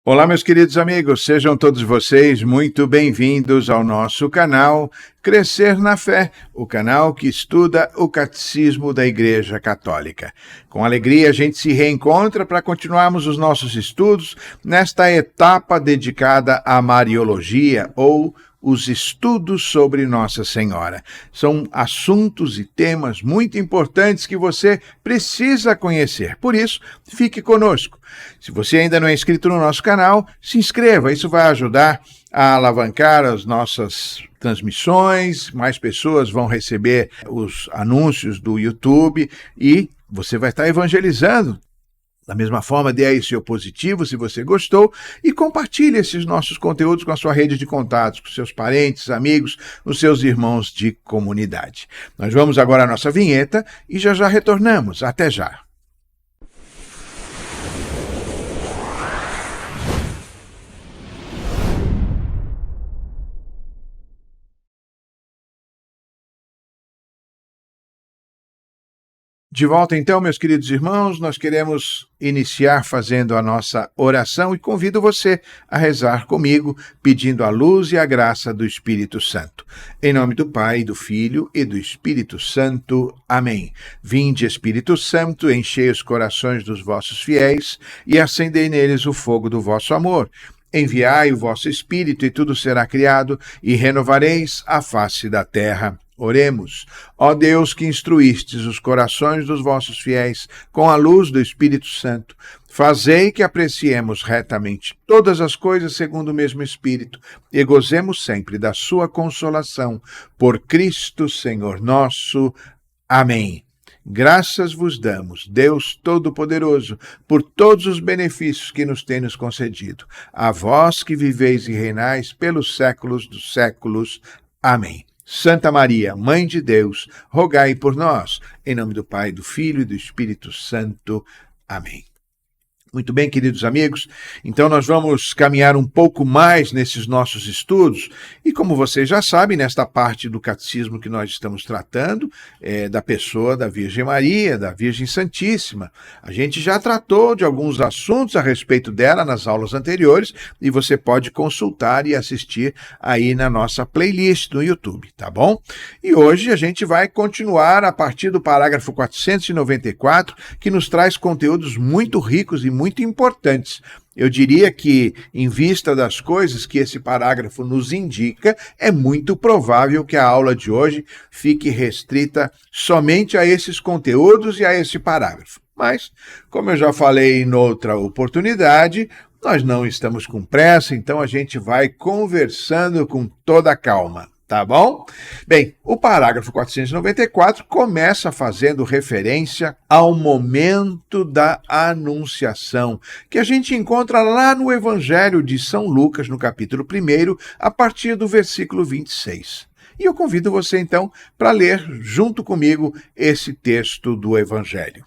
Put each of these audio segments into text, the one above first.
Olá, meus queridos amigos, sejam todos vocês muito bem-vindos ao nosso canal Crescer na Fé, o canal que estuda o Catecismo da Igreja Católica. Com alegria, a gente se reencontra para continuarmos os nossos estudos nesta etapa dedicada à Mariologia, ou os estudos sobre Nossa Senhora. São assuntos e temas muito importantes que você precisa conhecer. Por isso, fique conosco. Se você ainda não é inscrito no nosso canal, se inscreva. Isso vai ajudar a alavancar as nossas transmissões, mais pessoas vão receber os anúncios do YouTube e você vai estar evangelizando. Da mesma forma, dê aí seu positivo se você gostou e compartilhe esses nossos conteúdos com a sua rede de contatos, com seus parentes, amigos, os seus irmãos de comunidade. Nós vamos agora à nossa vinheta e já retornamos. Até já! De volta então, meus queridos irmãos, nós queremos iniciar fazendo a nossa oração e convido você a rezar comigo, pedindo a luz e a graça do Espírito Santo. Em nome do Pai, do Filho e do Espírito Santo. Amém. Vinde, Espírito Santo, enchei os corações dos vossos fiéis e acendei neles o fogo do vosso amor. Enviai o vosso Espírito e tudo será criado e renovareis a face da terra. Oremos. Ó Deus, que instruístes os corações dos vossos fiéis com a luz do Espírito Santo, fazei que apreciemos retamente todas as coisas segundo o mesmo Espírito e gozemos sempre da sua consolação. Por Cristo, Senhor nosso. Amém. Graças vos damos, Deus Todo-Poderoso, por todos os benefícios que nos tendes concedido. A vós que viveis e reinais pelos séculos dos séculos. Amém. Santa Maria, Mãe de Deus, rogai por nós, em nome do Pai, do Filho e do Espírito Santo. Amém. Muito bem, queridos amigos, então nós vamos caminhar um pouco mais nesses nossos estudos e, como vocês já sabem, nesta parte do catecismo que nós estamos tratando da pessoa da Virgem Maria, da Virgem Santíssima. A gente já tratou de alguns assuntos a respeito dela nas aulas anteriores e você pode consultar e assistir aí na nossa playlist no YouTube, tá bom? E hoje a gente vai continuar a partir do parágrafo 494, que nos traz conteúdos muito ricos e muito importantes. Eu diria que, em vista das coisas que esse parágrafo nos indica, é muito provável que a aula de hoje fique restrita somente a esses conteúdos e a esse parágrafo. Mas, como eu já falei em outra oportunidade, nós não estamos com pressa, então a gente vai conversando com toda a calma. Tá bom? Bem, o parágrafo 494 começa fazendo referência ao momento da Anunciação, que a gente encontra lá no Evangelho de São Lucas, no capítulo 1, a partir do versículo 26. E eu convido você, então, para ler junto comigo esse texto do Evangelho.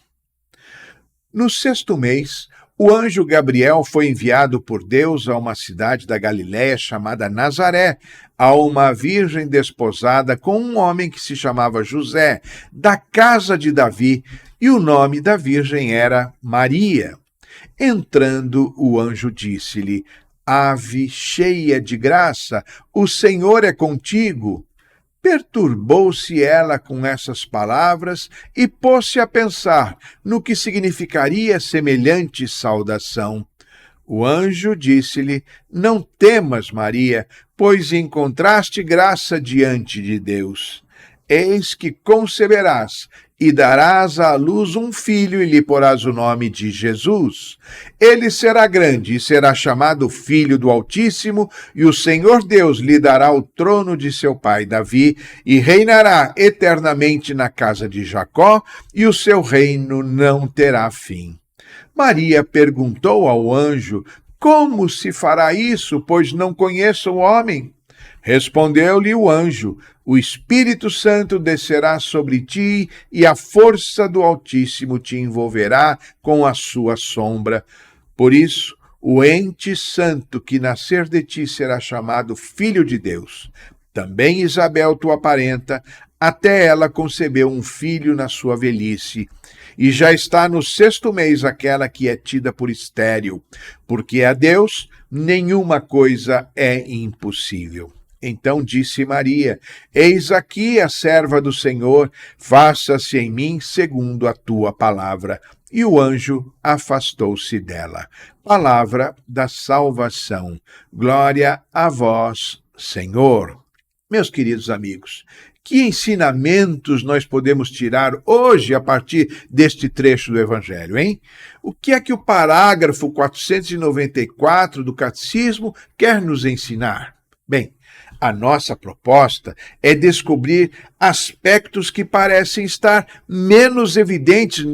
No 6º mês, o anjo Gabriel foi enviado por Deus a uma cidade da Galiléia chamada Nazaré, a uma virgem desposada com um homem que se chamava José, da casa de Davi, e o nome da virgem era Maria. Entrando, o anjo disse-lhe: Ave cheia de graça, o Senhor é contigo. Perturbou-se ela com essas palavras e pôs-se a pensar no que significaria semelhante saudação. O anjo disse-lhe: Não temas, Maria, pois encontraste graça diante de Deus. Eis que conceberás e darás à luz um filho e lhe porás o nome de Jesus. Ele será grande e será chamado Filho do Altíssimo, e o Senhor Deus lhe dará o trono de seu pai Davi, e reinará eternamente na casa de Jacó, e o seu reino não terá fim. Maria perguntou ao anjo: Como se fará isso, pois não conheço o homem? Respondeu-lhe o anjo: O Espírito Santo descerá sobre ti e a força do Altíssimo te envolverá com a sua sombra. Por isso, o ente santo que nascer de ti será chamado Filho de Deus. Também Isabel, tua parenta, até ela concebeu um filho na sua velhice, e já está no 6º mês aquela que é tida por estéril, porque a Deus nenhuma coisa é impossível. Então disse Maria: Eis aqui a serva do Senhor, faça-se em mim segundo a tua palavra. E o anjo afastou-se dela. Palavra da salvação. Glória a vós, Senhor. Meus queridos amigos, que ensinamentos nós podemos tirar hoje a partir deste trecho do Evangelho, hein? O que é que o parágrafo 494 do Catecismo quer nos ensinar? Bem, a nossa proposta é descobrir aspectos que parecem estar menos evidentes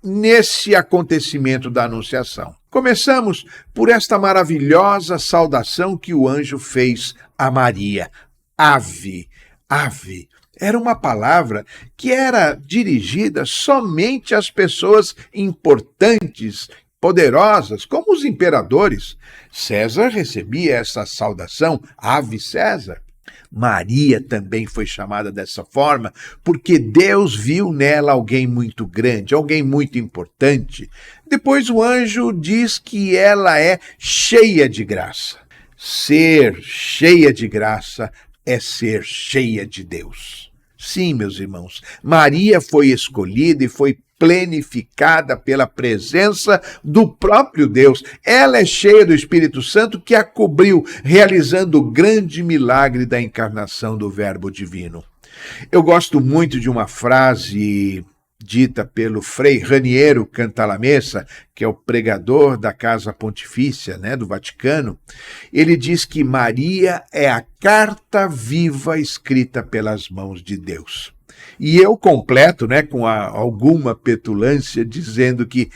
nesse acontecimento da Anunciação. Começamos por esta maravilhosa saudação que o anjo fez a Maria. Ave, ave. Era uma palavra que era dirigida somente às pessoas importantes, poderosas, como os imperadores. César recebia essa saudação, Ave César. Maria também foi chamada dessa forma porque Deus viu nela alguém muito grande, alguém muito importante. Depois o anjo diz que ela é cheia de graça. Ser cheia de graça é ser cheia de Deus. Sim, meus irmãos, Maria foi escolhida e foi plenificada pela presença do próprio Deus. Ela é cheia do Espírito Santo que a cobriu, realizando o grande milagre da encarnação do Verbo Divino. Eu gosto muito de uma frase dita pelo Frei Raniero Cantalamessa, que é o pregador da Casa Pontifícia, do Vaticano. Ele diz que Maria é a carta viva escrita pelas mãos de Deus. E eu completo, com alguma petulância, dizendo que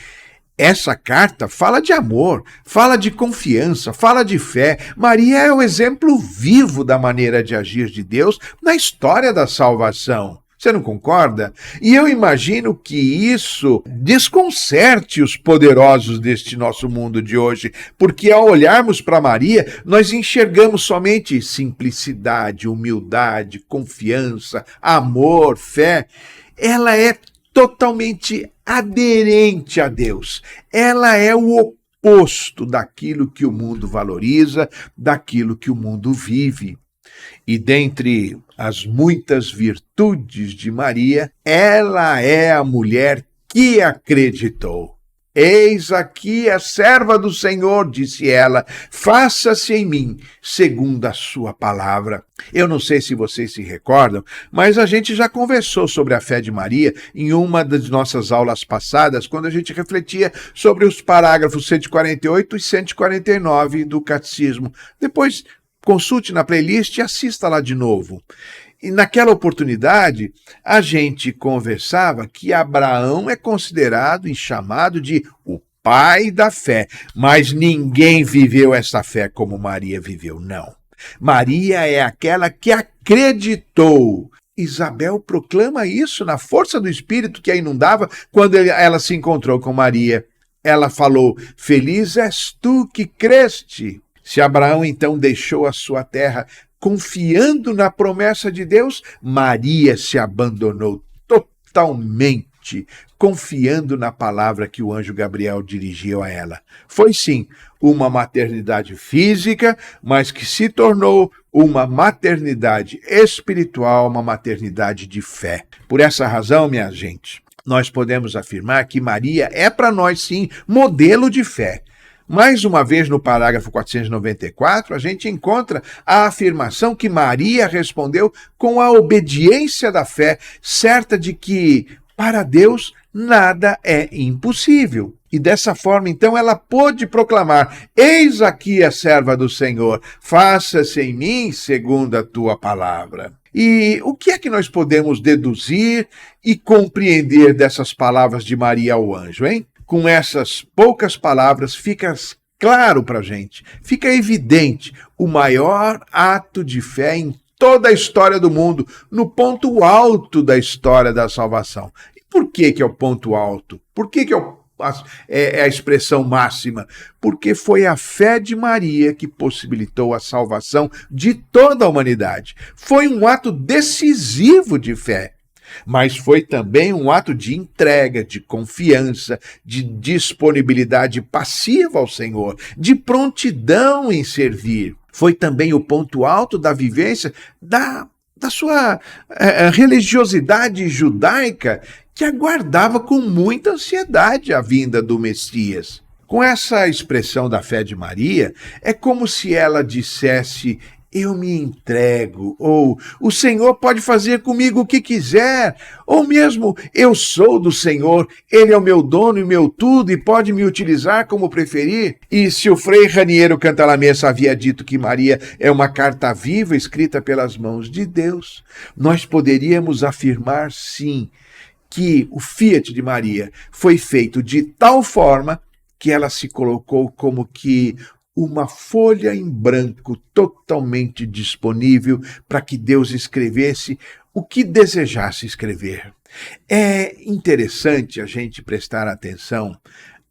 essa carta fala de amor, fala de confiança, fala de fé. Maria é o exemplo vivo da maneira de agir de Deus na história da salvação. Você não concorda? E eu imagino que isso desconcerte os poderosos deste nosso mundo de hoje, porque ao olharmos para Maria, nós enxergamos somente simplicidade, humildade, confiança, amor, fé. Ela é totalmente aderente a Deus. Ela é o oposto daquilo que o mundo valoriza, daquilo que o mundo vive. E dentre as muitas virtudes de Maria, ela é a mulher que acreditou. Eis aqui a serva do Senhor, disse ela, faça-se em mim segundo a sua palavra. Eu não sei se vocês se recordam, mas a gente já conversou sobre a fé de Maria em uma das nossas aulas passadas, quando a gente refletia sobre os parágrafos 148 e 149 do Catecismo. Depois, consulte na playlist e assista lá de novo. E naquela oportunidade, a gente conversava que Abraão é considerado e chamado de o pai da fé, mas ninguém viveu essa fé como Maria viveu, não. Maria é aquela que acreditou. Isabel proclama isso na força do Espírito que a inundava quando ela se encontrou com Maria. Ela falou, feliz és tu que creste. Se Abraão então deixou a sua terra confiando na promessa de Deus, Maria se abandonou totalmente, confiando na palavra que o anjo Gabriel dirigiu a ela. Foi sim uma maternidade física, mas que se tornou uma maternidade espiritual, uma maternidade de fé. Por essa razão, minha gente, nós podemos afirmar que Maria é para nós sim modelo de fé. Mais uma vez, no parágrafo 494, a gente encontra a afirmação que Maria respondeu com a obediência da fé, certa de que, para Deus, nada é impossível. E dessa forma, então, ela pôde proclamar, eis aqui a serva do Senhor, faça-se em mim segundo a tua palavra. E o que é que nós podemos deduzir e compreender dessas palavras de Maria ao anjo, hein? Com essas poucas palavras, fica claro para a gente, fica evidente o maior ato de fé em toda a história do mundo, no ponto alto da história da salvação. E por que é o ponto alto? Por que é o é a expressão máxima, porque foi a fé de Maria que possibilitou a salvação de toda a humanidade. Foi um ato decisivo de fé, mas foi também um ato de entrega, de confiança, de disponibilidade passiva ao Senhor, de prontidão em servir. Foi também o ponto alto da vivência da sua religiosidade judaica, que aguardava com muita ansiedade a vinda do Messias. Com essa expressão da fé de Maria, é como se ela dissesse: eu me entrego, ou o Senhor pode fazer comigo o que quiser, ou mesmo eu sou do Senhor, Ele é o meu dono e meu tudo e pode me utilizar como preferir. E se o Frei Raniero Cantalamessa havia dito que Maria é uma carta viva escrita pelas mãos de Deus, nós poderíamos afirmar sim que o fiat de Maria foi feito de tal forma que ela se colocou como que uma folha em branco totalmente disponível para que Deus escrevesse o que desejasse escrever. É interessante a gente prestar atenção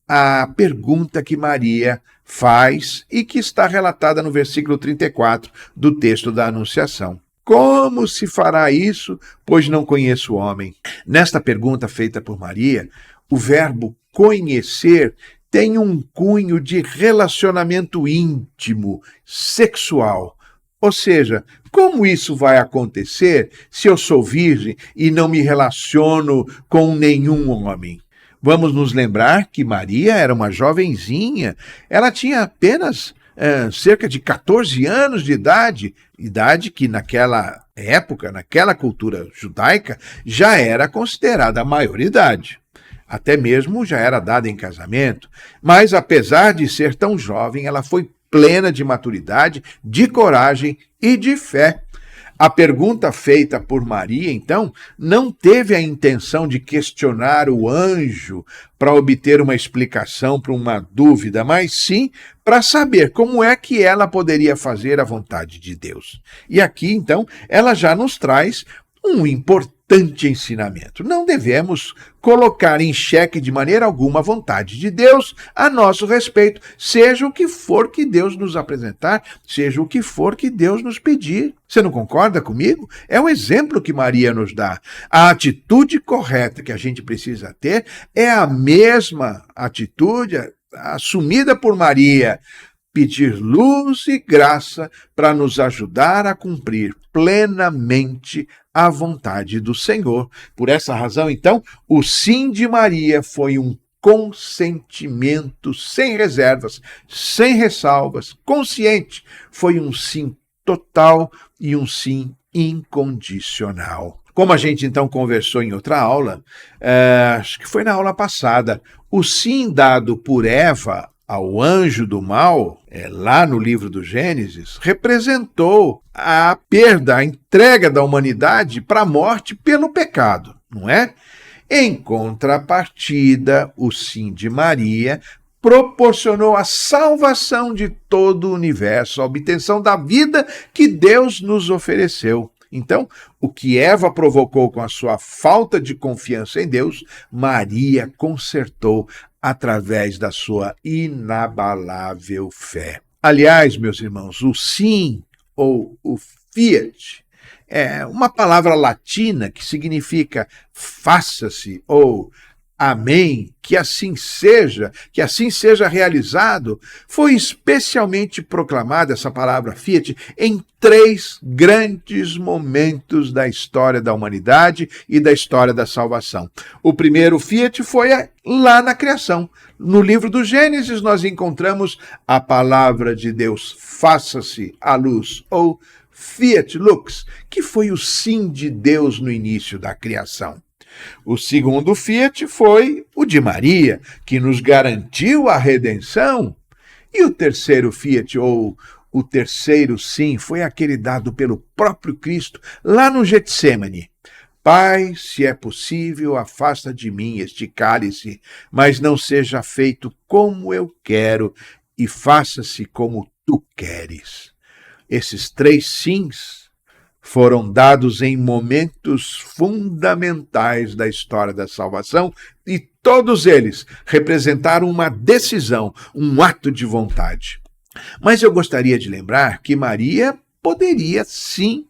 à pergunta que Maria faz e que está relatada no versículo 34 do texto da Anunciação. Como se fará isso, pois não conheço o homem? Nesta pergunta feita por Maria, o verbo conhecer tem um cunho de relacionamento íntimo, sexual. Ou seja, como isso vai acontecer se eu sou virgem e não me relaciono com nenhum homem? Vamos nos lembrar que Maria era uma jovenzinha, ela tinha apenas cerca de 14 anos de idade que naquela época, naquela cultura judaica, já era considerada a maioridade. Até mesmo já era dada em casamento. Mas, apesar de ser tão jovem, ela foi plena de maturidade, de coragem e de fé. A pergunta feita por Maria, então, não teve a intenção de questionar o anjo para obter uma explicação para uma dúvida, mas sim para saber como é que ela poderia fazer a vontade de Deus. E aqui, então, ela já nos traz um importante ensinamento. Não devemos colocar em xeque de maneira alguma a vontade de Deus a nosso respeito, seja o que for que Deus nos apresentar, seja o que for que Deus nos pedir. Você não concorda comigo? É o exemplo que Maria nos dá. A atitude correta que a gente precisa ter é a mesma atitude assumida por Maria: pedir luz e graça para nos ajudar a cumprir plenamente a vontade do Senhor. Por essa razão, então, o sim de Maria foi um consentimento sem reservas, sem ressalvas, consciente. Foi um sim total e um sim incondicional. Como a gente então conversou em outra aula, acho que foi na aula passada, o sim dado por Eva ao anjo do mal, lá no livro do Gênesis, representou a perda, a entrega da humanidade para a morte pelo pecado, não é? Em contrapartida, o sim de Maria proporcionou a salvação de todo o universo, a obtenção da vida que Deus nos ofereceu. Então, o que Eva provocou com a sua falta de confiança em Deus, Maria consertou através da sua inabalável fé. Aliás, meus irmãos, o sim ou o fiat é uma palavra latina que significa faça-se ou amém, que assim seja realizado. Foi especialmente proclamada essa palavra fiat em 3 grandes momentos da história da humanidade e da história da salvação. O primeiro fiat foi lá na criação. No livro do Gênesis nós encontramos a palavra de Deus, faça-se a luz, ou fiat lux, que foi o sim de Deus no início da criação. O segundo fiat foi o de Maria, que nos garantiu a redenção. E o terceiro fiat, ou o terceiro sim, foi aquele dado pelo próprio Cristo lá no Getsêmani. Pai, se é possível, afasta de mim este cálice, mas não seja feito como eu quero, e faça-se como tu queres. Esses 3 sims foram dados em momentos fundamentais da história da salvação, e Todos eles representaram uma decisão, um ato de vontade. Mas eu gostaria de lembrar que Maria poderia sim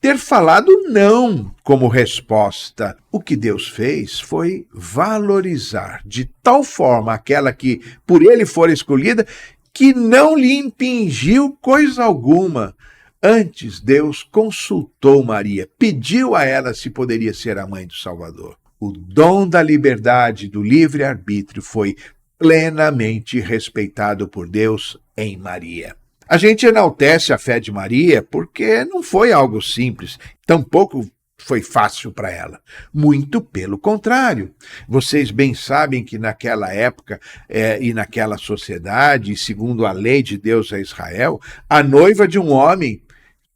ter falado não como resposta. O que Deus fez foi valorizar de tal forma aquela que por ele fora escolhida, que não lhe impingiu coisa alguma. Antes, Deus consultou Maria, pediu a ela se poderia ser a mãe do Salvador. O dom da liberdade, do livre-arbítrio, foi plenamente respeitado por Deus em Maria. A gente enaltece a fé de Maria porque não foi algo simples, tampouco foi fácil para ela. Muito pelo contrário. Vocês bem sabem que naquela época e naquela sociedade, segundo a lei de Deus a Israel, a noiva de um homem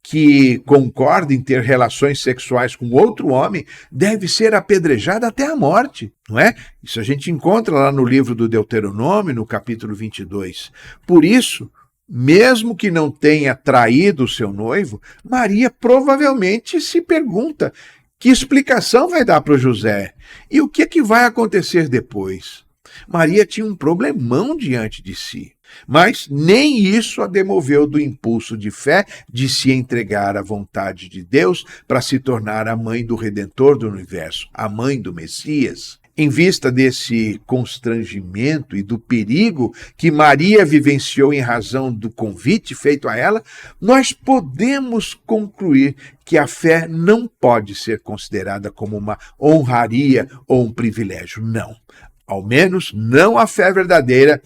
que concorda em ter relações sexuais com outro homem deve ser apedrejada até a morte, não é? Isso a gente encontra lá no livro do Deuteronômio, no capítulo 22. Por isso, mesmo que não tenha traído o seu noivo, Maria provavelmente se pergunta que explicação vai dar para o José e o que é que vai acontecer depois. Maria tinha um problemão diante de si, mas nem isso a demoveu do impulso de fé de se entregar à vontade de Deus para se tornar a mãe do Redentor do universo, a mãe do Messias. Em vista desse constrangimento e do perigo que Maria vivenciou em razão do convite feito a ela, nós podemos concluir que a fé não pode ser considerada como uma honraria ou um privilégio. Não. Ao menos não a fé verdadeira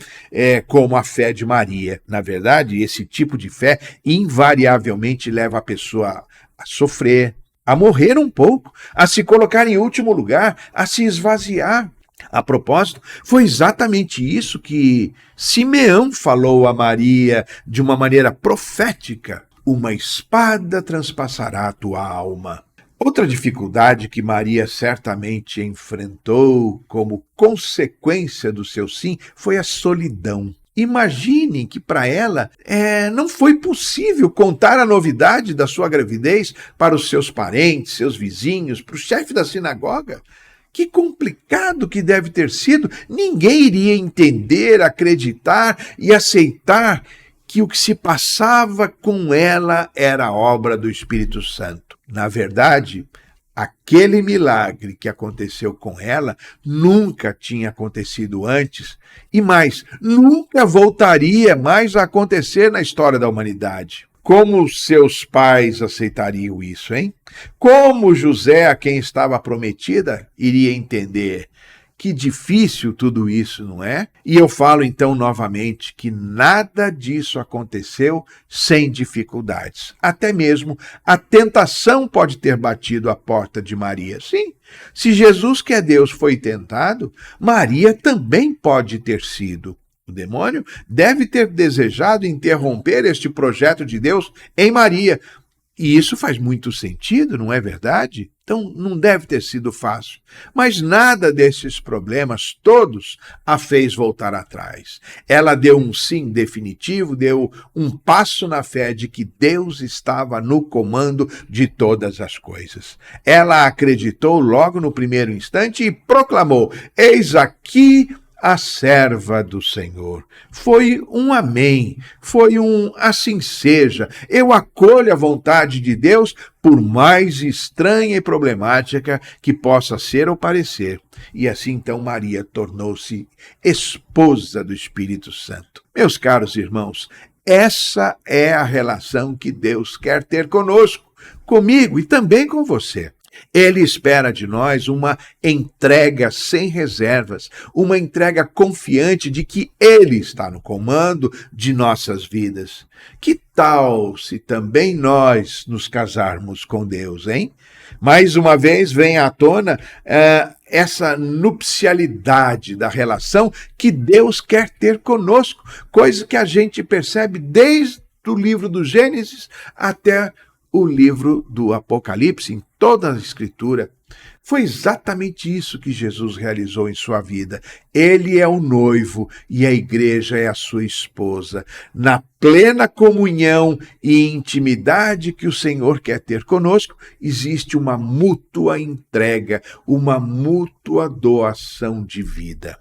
como a fé de Maria. Na verdade, esse tipo de fé invariavelmente leva a pessoa a sofrer, a morrer um pouco, a se colocar em último lugar, a se esvaziar. A propósito, foi exatamente isso que Simeão falou a Maria de uma maneira profética. Uma espada transpassará a tua alma. Outra dificuldade que Maria certamente enfrentou como consequência do seu sim foi a solidão. Imaginem que para ela não foi possível contar a novidade da sua gravidez para os seus parentes, seus vizinhos, para o chefe da sinagoga. Que complicado que deve ter sido. Ninguém iria entender, acreditar e aceitar que o que se passava com ela era obra do Espírito Santo. Na verdade, aquele milagre que aconteceu com ela nunca tinha acontecido antes e mais, nunca voltaria mais a acontecer na história da humanidade. Como seus pais aceitariam isso, hein? Como José, a quem estava prometida, iria entender? Que difícil tudo isso, não é? E eu falo então novamente que nada disso aconteceu sem dificuldades. Até mesmo a tentação pode ter batido a porta de Maria. Sim, se Jesus, que é Deus, foi tentado, Maria também pode ter sido. O demônio deve ter desejado interromper este projeto de Deus em Maria. E isso faz muito sentido, não é verdade? Então, não deve ter sido fácil. Mas nada desses problemas todos a fez voltar atrás. Ela deu um sim definitivo, deu um passo na fé de que Deus estava no comando de todas as coisas. Ela acreditou logo no primeiro instante e proclamou: eis aqui a serva do Senhor. Foi um amém, foi um assim seja. Eu acolho a vontade de Deus, por mais estranha e problemática que possa ser ou parecer. E assim então Maria tornou-se esposa do Espírito Santo. Meus caros irmãos, essa é a relação que Deus quer ter conosco, comigo e também com você. Ele espera de nós uma entrega sem reservas, uma entrega confiante de que Ele está no comando de nossas vidas. Que tal se também nós nos casarmos com Deus, hein? Mais uma vez vem à tona essa nupcialidade da relação que Deus quer ter conosco, coisa que a gente percebe desde o livro do Gênesis até o livro do Apocalipse. Em toda a Escritura Foi exatamente isso que Jesus realizou em sua vida. Ele é o noivo e a igreja é a sua esposa. Na plena comunhão e intimidade que o Senhor quer ter conosco, existe uma mútua entrega, uma mútua doação de vida.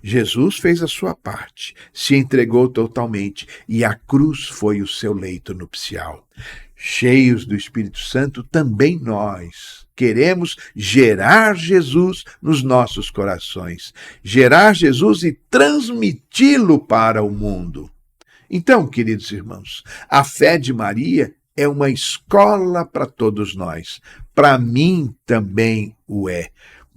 Jesus fez a sua parte, se entregou totalmente e a cruz foi o seu leito nupcial. Cheios do Espírito Santo, também nós queremos gerar Jesus nos nossos corações, gerar Jesus e transmiti-lo para o mundo. Então, queridos irmãos, a fé de Maria é uma escola para todos nós. Para mim também o é.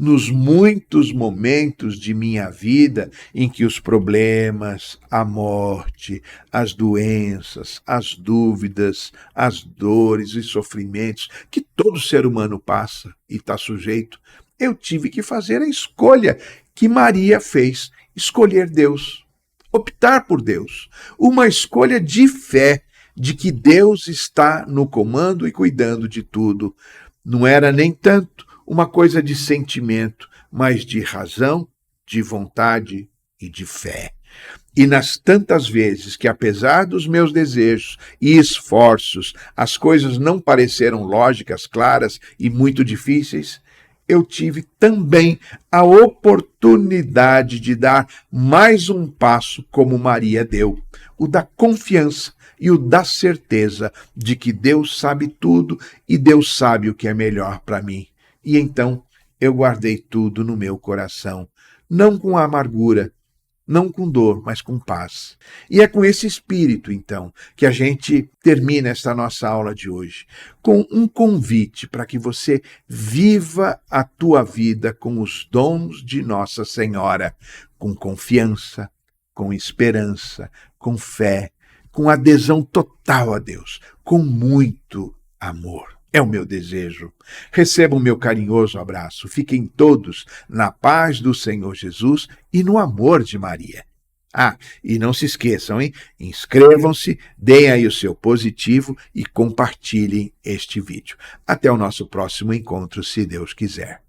Nos muitos momentos de minha vida em que os problemas, a morte, as doenças, as dúvidas, as dores e sofrimentos que todo ser humano passa e está sujeito, eu tive que fazer a escolha que Maria fez, escolher Deus, optar por Deus, uma escolha de fé, de que Deus está no comando e cuidando de tudo. Não era nem tanto uma coisa de sentimento, mas de razão, de vontade e de fé. E nas tantas vezes que, apesar dos meus desejos e esforços, as coisas não pareceram lógicas, claras e muito difíceis, eu tive também a oportunidade de dar mais um passo como Maria deu, o da confiança e o da certeza de que Deus sabe tudo e Deus sabe o que é melhor para mim. E então eu guardei tudo no meu coração, não com amargura, não com dor, mas com paz. E é com esse espírito, então, que a gente termina esta nossa aula de hoje, com um convite para que você viva a tua vida com os dons de Nossa Senhora, com confiança, com esperança, com fé, com adesão total a Deus, com muito amor. É o meu desejo. Recebam o meu carinhoso abraço. Fiquem todos na paz do Senhor Jesus e no amor de Maria. E não se esqueçam, hein? Inscrevam-se, deem aí o seu positivo e compartilhem este vídeo. Até o nosso próximo encontro, se Deus quiser.